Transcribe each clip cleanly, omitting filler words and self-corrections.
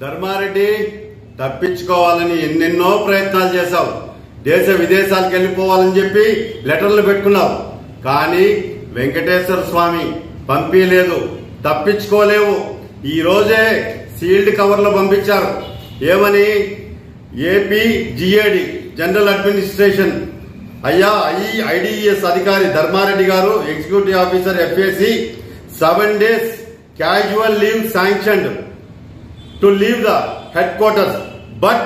ధర్మారెడ్డి తప్పించుకోవాలని ఎన్నెన్నో ప్రయత్నాలు చేశావు. దేశ విదేశాలకు వెళ్ళిపోవాలని చెప్పి లెటర్లు పెట్టుకున్నావు. కానీ వెంకటేశ్వర స్వామి పంపించలేదు. తప్పించుకోలేవు. ఈ రోజే సీల్డ్ కవర్లు పంపించారు. ఏమని? ఏపీ జిఏడి జనరల్ అడ్మినిస్ట్రేషన్ అయ్యా ఐడిఎస్ అధికారి ధర్మారెడ్డి గారు, executive officer FAC 7 days casual leave sanctioned to leave the headquarters but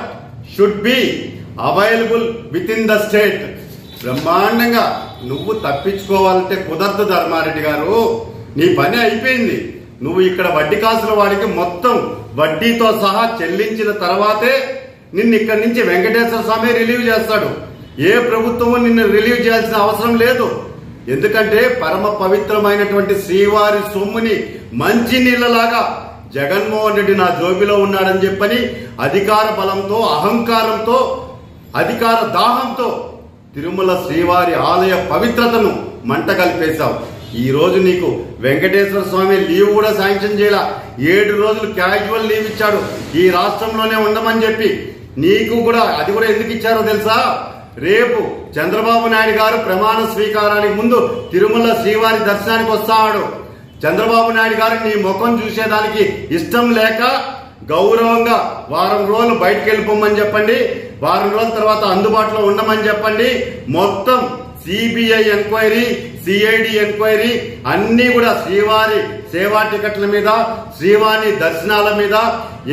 should be available within the state. బ్రహ్మాండంగా నువ్వు తప్పించుకోవాలంటే కుదరదు ధర్మారెడ్డి గారు. నీ పని అయిపోయింది. నువ్వు ఇక్కడ వడ్డీ కాసుల వాడికి మొత్తం వడ్డీతో సహా చెల్లించిన తర్వాతే నిన్ను ఇక్కడి నుంచి వెంకటేశ్వర స్వామి రిలీవ్ చేస్తాడు. ఏ ప్రభుత్వము నిన్ను రిలీవ్ చేయాల్సిన అవసరం లేదు. ఎందుకంటే పరమ పవిత్రమైనటువంటి శ్రీవారి సొమ్ముని మంచి నీళ్లలాగా జగన్మోహన్ రెడ్డి నా జోబిలో ఉన్నాడని చెప్పని అధికార బలంతో, అహంకారంతో, అధికార దాహంతో తిరుమల శ్రీవారి ఆలయ పవిత్రతను మంట కలిపేశావు. ఈ రోజు నీకు వెంకటేశ్వర స్వామి లీవ్ కూడా శాంక్షన్ చేయాల. 7 రోజులు క్యాజువల్ లీవ్ ఇచ్చాడు ఈ రాష్ట్రంలోనే ఉండమని చెప్పి. నీకు కూడా అది కూడా ఎందుకు ఇచ్చారో తెలుసా? రేపు చంద్రబాబు నాయుడు గారు ప్రమాణ స్వీకారానికి ముందు తిరుమల శ్రీవారి దర్శనానికి వస్తాడు. చంద్రబాబు నాయుడు గారు నీ ముఖం చూసేదానికి ఇష్టం లేక గౌరవంగా వారం రోజులు బయటకు వెళ్ళిపోమని చెప్పండి. వారం రోజుల తర్వాత అందుబాటులో ఉండమని చెప్పండి. మొత్తం సిబిఐ ఎంక్వైరీ, సిఐడి ఎంక్వైరీ అన్ని కూడా శ్రీవారి సేవా టికెట్ల మీద, శ్రీవారి దర్శనాల మీద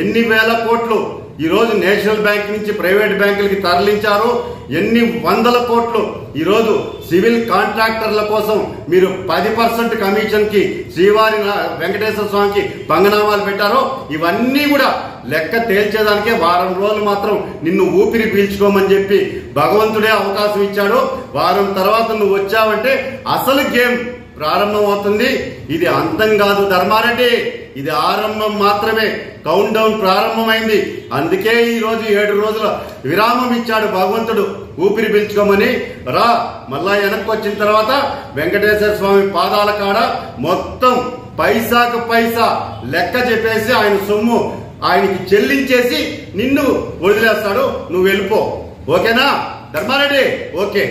ఎన్ని వేల కోట్లు ఈ రోజు నేషనల్ బ్యాంక్ నుంచి ప్రైవేట్ బ్యాంకులకి తరలించారు. ఎన్ని వందల కోట్లు ఈ రోజు సివిల్ కాంట్రాక్టర్ల కోసం మీరు 10% కమిషన్ కి శ్రీవారి వెంకటేశ్వర స్వామికి పంగనామాలు పెట్టారో ఇవన్నీ కూడా లెక్క తేల్చేదానికే వారం రోజులు మాత్రం నిన్ను ఊపిరి పీల్చుకోమని చెప్పి భగవంతుడే అవకాశం ఇచ్చాడు. వారం తర్వాత నువ్వు వచ్చావంటే అసలు గేమ్ ప్రారంభం అవుతుంది. ఇది అంతం కాదు ధర్మారెడ్డి, ఇది ఆరంభం మాత్రమే. కౌంట్ డౌన్ ప్రారంభమైంది. అందుకే ఈ రోజు 7 రోజుల విరామం ఇచ్చాడు భగవంతుడు. ఊపిరి పీల్చుకోమని రా. మళ్ళా వెనక్కి వచ్చిన తర్వాత వెంకటేశ్వర స్వామి పాదాల కాడ మొత్తం పైసాకు పైసా లెక్క చెప్పేసి ఆయన సొమ్ము ఆయనకి చెల్లించేసి నిన్ను వదిలేస్తాడు. నువ్వు వెళ్ళిపో. ఓకేనా ధర్మారెడ్డి? ఓకే.